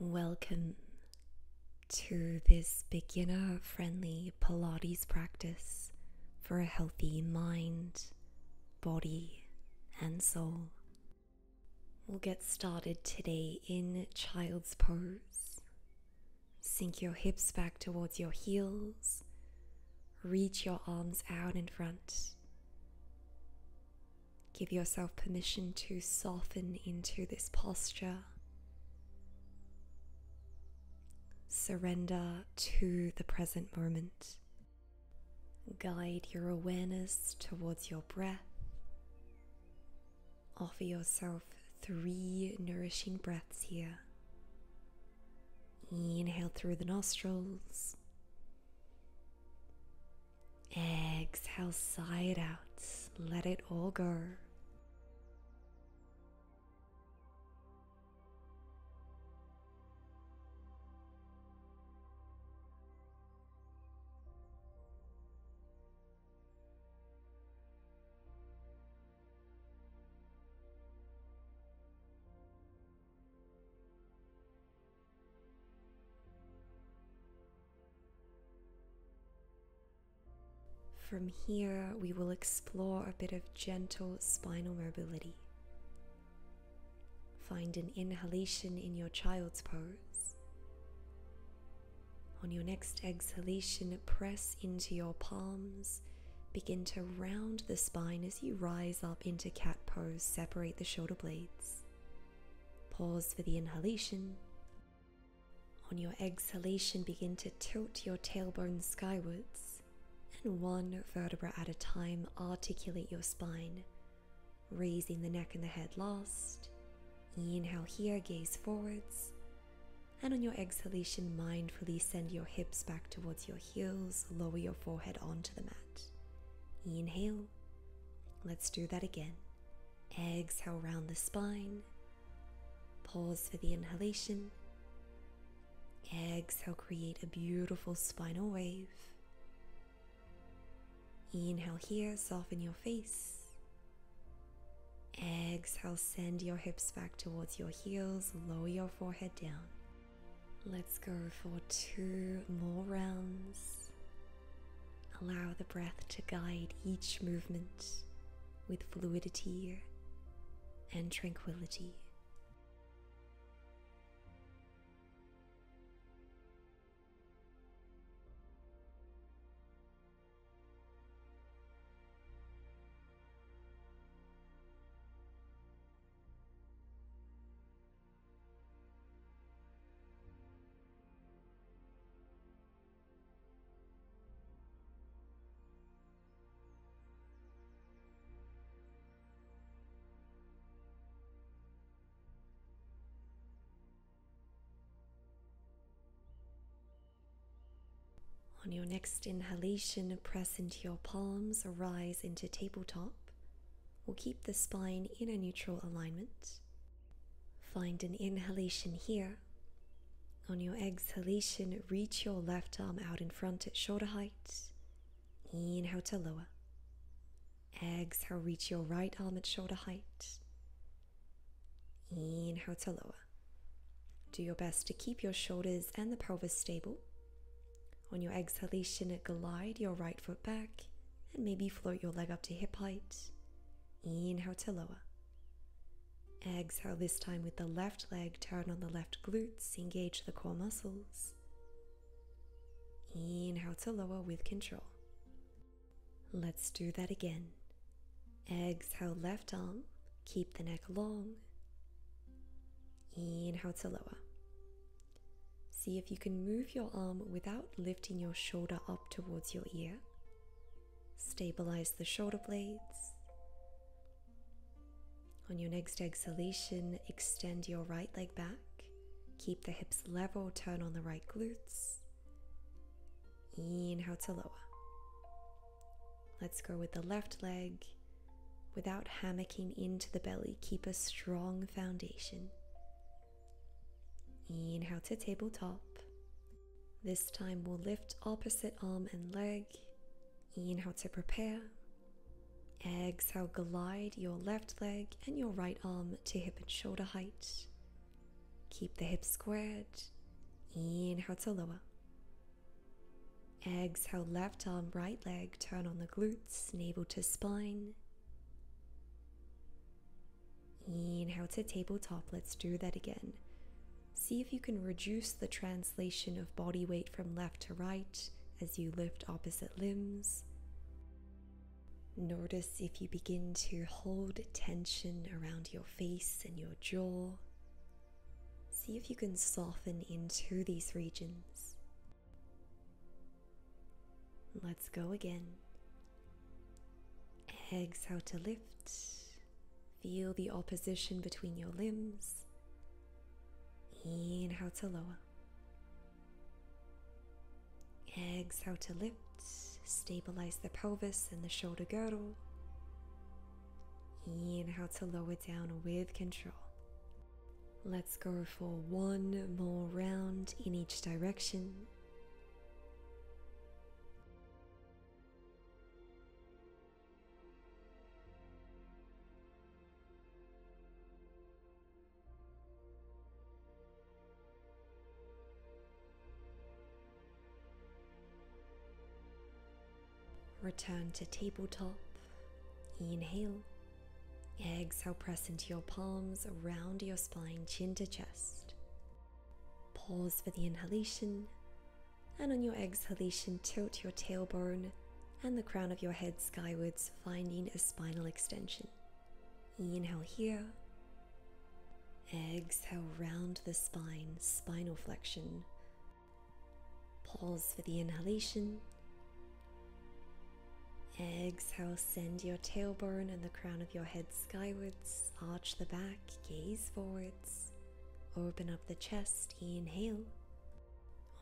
Welcome to this beginner-friendly Pilates practice for a healthy mind, body, and soul. We'll get started today in child's pose. Sink your hips back towards your heels. Reach your arms out in front. Give yourself permission to soften into this posture. Surrender to the present moment. Guide your awareness towards your breath. Offer yourself 3 nourishing breaths here. Inhale through the nostrils. Exhale, sigh it out. Let it all go. From here, we will explore a bit of gentle spinal mobility. Find an inhalation in your child's pose. On your next exhalation, press into your palms. Begin to round the spine as you rise up into cat pose. Separate the shoulder blades. Pause for the inhalation. On your exhalation, begin to tilt your tailbone skywards. And 1 vertebra at a time, articulate your spine, raising the neck and the head last. Inhale here, gaze forwards. And on your exhalation, mindfully send your hips back towards your heels, lower your forehead onto the mat. Inhale. Let's do that again. Exhale, round the spine. Pause for the inhalation. Exhale, create a beautiful spinal wave. Inhale here, soften your face. Exhale, send your hips back towards your heels, lower your forehead down. Let's go for 2 more rounds. Allow the breath to guide each movement with fluidity and tranquility. On your next inhalation, press into your palms, rise into tabletop. We'll keep the spine in a neutral alignment. Find an inhalation here. On your exhalation, reach your left arm out in front at shoulder height. Inhale to lower. Exhale, reach your right arm at shoulder height. Inhale to lower. Do your best to keep your shoulders and the pelvis stable. On your exhalation, glide your right foot back and maybe float your leg up to hip height. Inhale to lower. Exhale this time with the left leg, turn on the left glutes, engage the core muscles. Inhale to lower with control. Let's do that again. Exhale, left arm, keep the neck long. Inhale to lower. See if you can move your arm without lifting your shoulder up towards your ear. Stabilize the shoulder blades. On your next exhalation, extend your right leg back. Keep the hips level, turn on the right glutes. Inhale to lower. Let's go with the left leg. Without hammocking into the belly, keep a strong foundation. Inhale to tabletop. This time we'll lift opposite arm and leg. Inhale to prepare. Exhale, glide your left leg and your right arm to hip and shoulder height. Keep the hips squared. Inhale to lower. Exhale, left arm, right leg, turn on the glutes, navel to spine. Inhale to tabletop. Let's do that again. See if you can reduce the translation of body weight from left to right as you lift opposite limbs. Notice if you begin to hold tension around your face and your jaw. See if you can soften into these regions. Let's go again. Exhale to lift. Feel the opposition between your limbs. Inhale to lower. Exhale to lift. Stabilize the pelvis and the shoulder girdle. Inhale to lower down with control. Let's go for one more round in each direction. Return to tabletop. Inhale. Exhale, press into your palms around your spine, chin to chest. Pause for the inhalation. And on your exhalation, tilt your tailbone and the crown of your head skywards, finding a spinal extension. Inhale here. Exhale, round the spine, spinal flexion. Pause for the inhalation. Exhale, send your tailbone and the crown of your head skywards, arch the back, gaze forwards, open up the chest, inhale.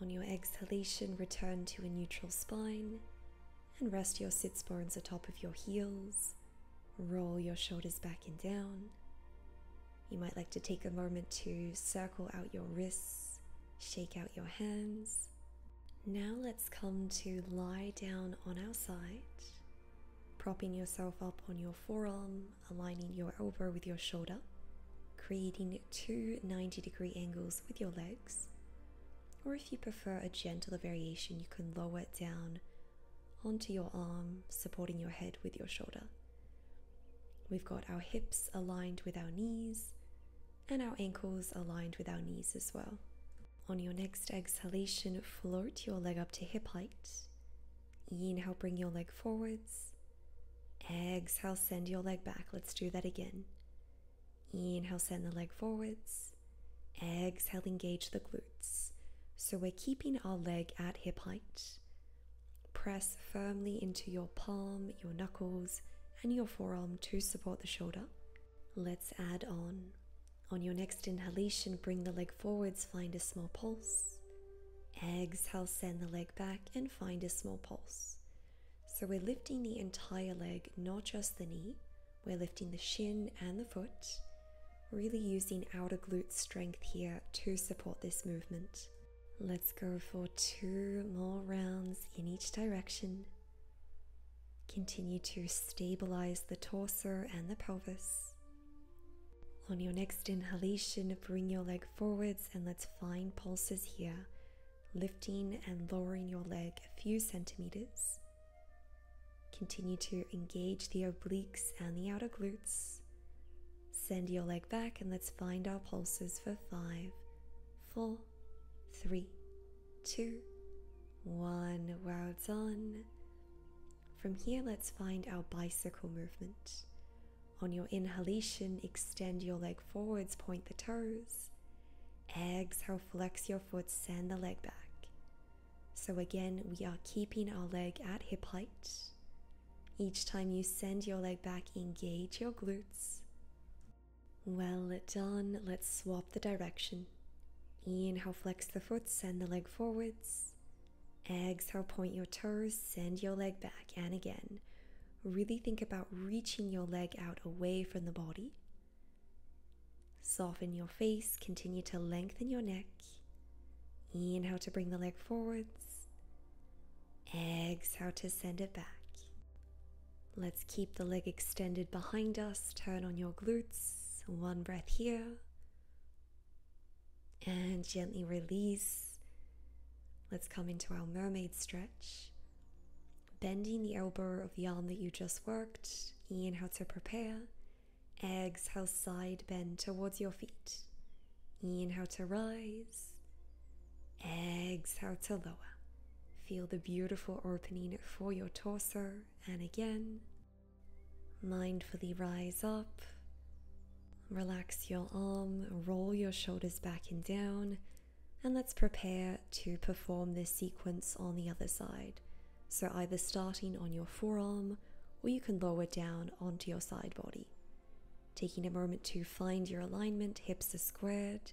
On your exhalation, return to a neutral spine and rest your sits bones atop of your heels. Roll your shoulders back and down. You might like to take a moment to circle out your wrists, shake out your hands. Now let's come to lie down on our side. Propping yourself up on your forearm, aligning your elbow with your shoulder, creating two 90-degree angles with your legs. Or if you prefer a gentler variation, you can lower it down onto your arm, supporting your head with your shoulder. We've got our hips aligned with our knees and our ankles aligned with our knees as well. On your next exhalation, float your leg up to hip height. Inhale, bring your leg forwards. Exhale, send your leg back. Let's do that again. Inhale, send the leg forwards. Exhale, engage the glutes. So we're keeping our leg at hip height. Press firmly into your palm, your knuckles, and your forearm to support the shoulder. Let's add on. On your next inhalation, bring the leg forwards, find a small pulse. Exhale, send the leg back and find a small pulse. So we're lifting the entire leg, not just the knee. We're lifting the shin and the foot, really using outer glute strength here to support this movement. Let's go for 2 more rounds in each direction. Continue to stabilize the torso and the pelvis. On your next inhalation, bring your leg forwards and let's find pulses here, lifting and lowering your leg a few centimeters. Continue to engage the obliques and the outer glutes. Send your leg back and let's find our pulses for 5, 4, 3, 2, 1. Well done. From here, let's find our bicycle movement. On your inhalation, extend your leg forwards, point the toes. Exhale, flex your foot, send the leg back. So again, we are keeping our leg at hip height. Each time you send your leg back, engage your glutes. Well done. Let's swap the direction. Inhale, flex the foot, send the leg forwards. Exhale, point your toes, send your leg back. And again, really think about reaching your leg out away from the body. Soften your face, continue to lengthen your neck. Inhale to bring the leg forwards. Exhale to send it back. Let's keep the leg extended behind us. Turn on your glutes. One breath here. And gently release. Let's come into our mermaid stretch. Bending the elbow of the arm that you just worked. Inhale to prepare. Exhale, side bend towards your feet. Inhale to rise. Exhale to lower. Feel the beautiful opening for your torso. And again, mindfully rise up. Relax your arm, roll your shoulders back and down, and let's prepare to perform this sequence on the other side. So either starting on your forearm, or you can lower down onto your side body. Taking a moment to find your alignment, hips are squared.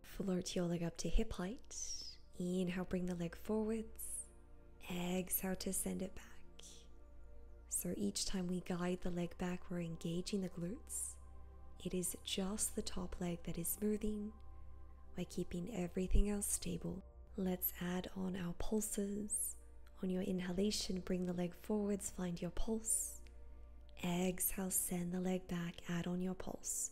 Float your leg up to hip height. Inhale, bring the leg forwards. Exhale to send it back. So each time we guide the leg back, we're engaging the glutes. It is just the top leg that is moving. By keeping everything else stable, let's add on our pulses. On your inhalation, bring the leg forwards, find your pulse. Exhale, send the leg back, add on your pulse.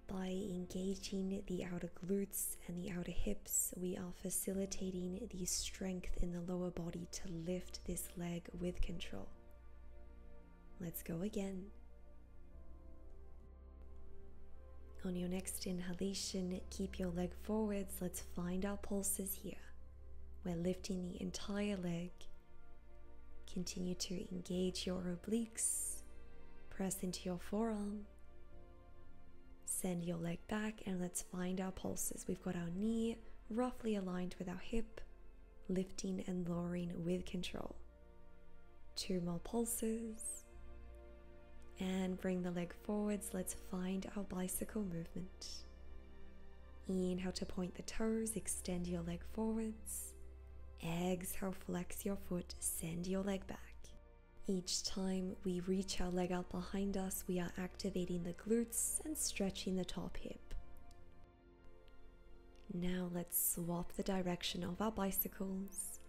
By engaging the outer glutes and the outer hips, we are facilitating the strength in the lower body to lift this leg with control. Let's go again. On your next inhalation, keep your leg forwards. Let's find our pulses here. We're lifting the entire leg. Continue to engage your obliques. Press into your forearm. Send your leg back and let's find our pulses. We've got our knee roughly aligned with our hip, lifting and lowering with control. 2 more pulses. And bring the leg forwards. Let's find our bicycle movement. Inhale to point the toes, extend your leg forwards. Exhale, flex your foot, send your leg back. Each time we reach our leg out behind us, we are activating the glutes and stretching the top hip. Now let's swap the direction of our bicycles.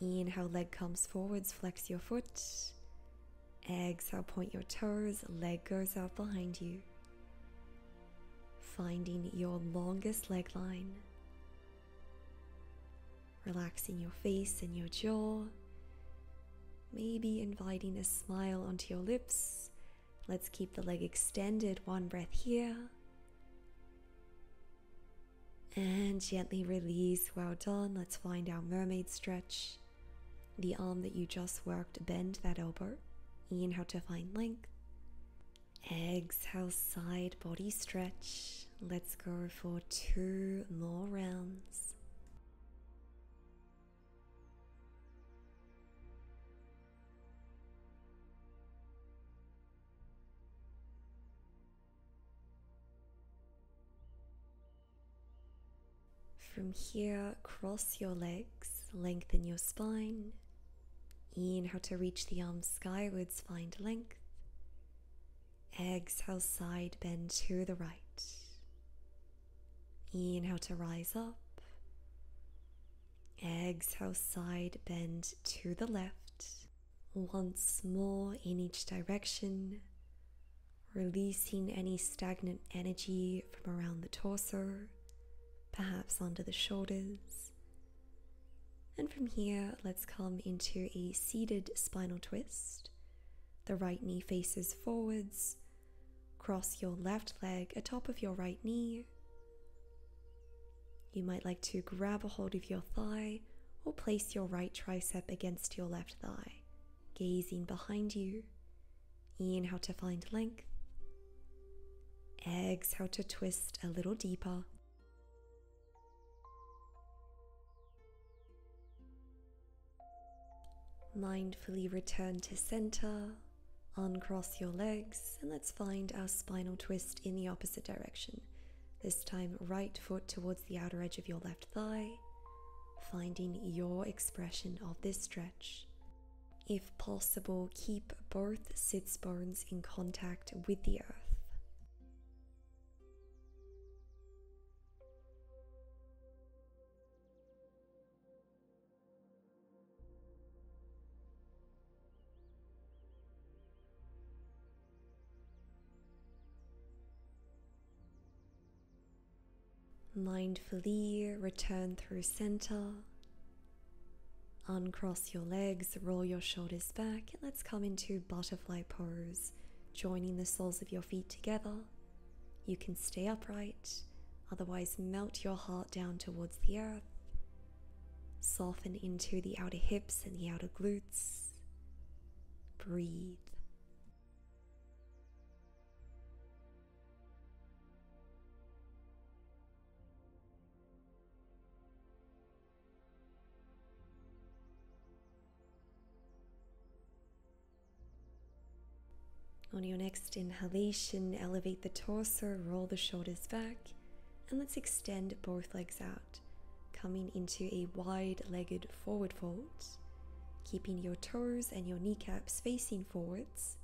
Inhale, leg comes forwards, flex your foot. Exhale, point your toes, leg goes out behind you. Finding your longest leg line. Relaxing your face and your jaw. Maybe inviting a smile onto your lips. Let's keep the leg extended, 1 breath here. And gently release, well done. Let's find our mermaid stretch. The arm that you just worked, bend that elbow. Inhale to find length. Exhale, side body stretch. Let's go for 2 more rounds. From here, cross your legs, lengthen your spine. Inhale to reach the arms skywards, find length. Exhale, side bend to the right. Inhale to rise up. Exhale, side bend to the left. Once more in each direction, releasing any stagnant energy from around the torso, perhaps under the shoulders. And from here, let's come into a seated spinal twist. The right knee faces forwards. Cross your left leg atop of your right knee. You might like to grab a hold of your thigh or place your right tricep against your left thigh, gazing behind you. Inhale to find length. Exhale to twist a little deeper. Mindfully return to center, uncross your legs, and let's find our spinal twist in the opposite direction. This time, right foot towards the outer edge of your left thigh, finding your expression of this stretch. If possible, keep both sits bones in contact with the earth. Mindfully return through center. Uncross your legs, roll your shoulders back, and let's come into butterfly pose, joining the soles of your feet together. You can stay upright, otherwise melt your heart down towards the earth. Soften into the outer hips and the outer glutes. Breathe. On your next inhalation, elevate the torso, roll the shoulders back, and let's extend both legs out, coming into a wide-legged forward fold, keeping your toes and your kneecaps facing forwards.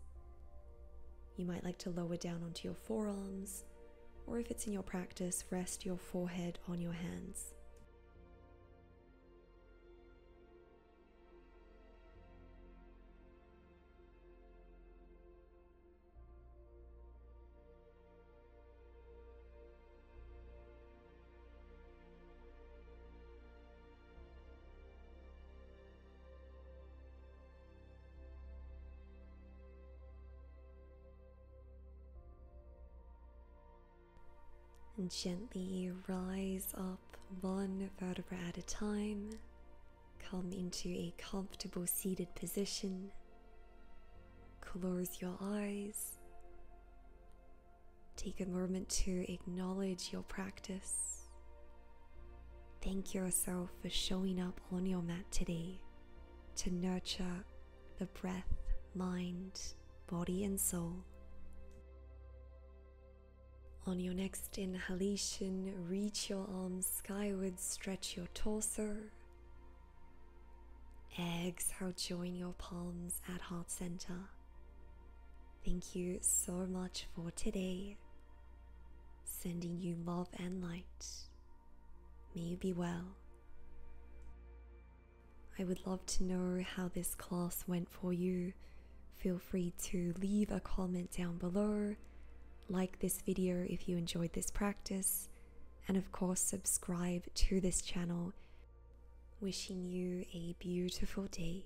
You might like to lower down onto your forearms, or if it's in your practice, rest your forehead on your hands. And gently rise up one vertebra at a time. Come into a comfortable seated position. Close your eyes. Take a moment to acknowledge your practice. Thank yourself for showing up on your mat today to nurture the breath, mind, body, and soul. On your next inhalation, reach your arms skyward, stretch your torso. Exhale, join your palms at heart center. Thank you so much for today. Sending you love and light. May you be well. I would love to know how this class went for you. Feel free to leave a comment down below. Like this video if you enjoyed this practice, and of course subscribe to this channel. Wishing you a beautiful day.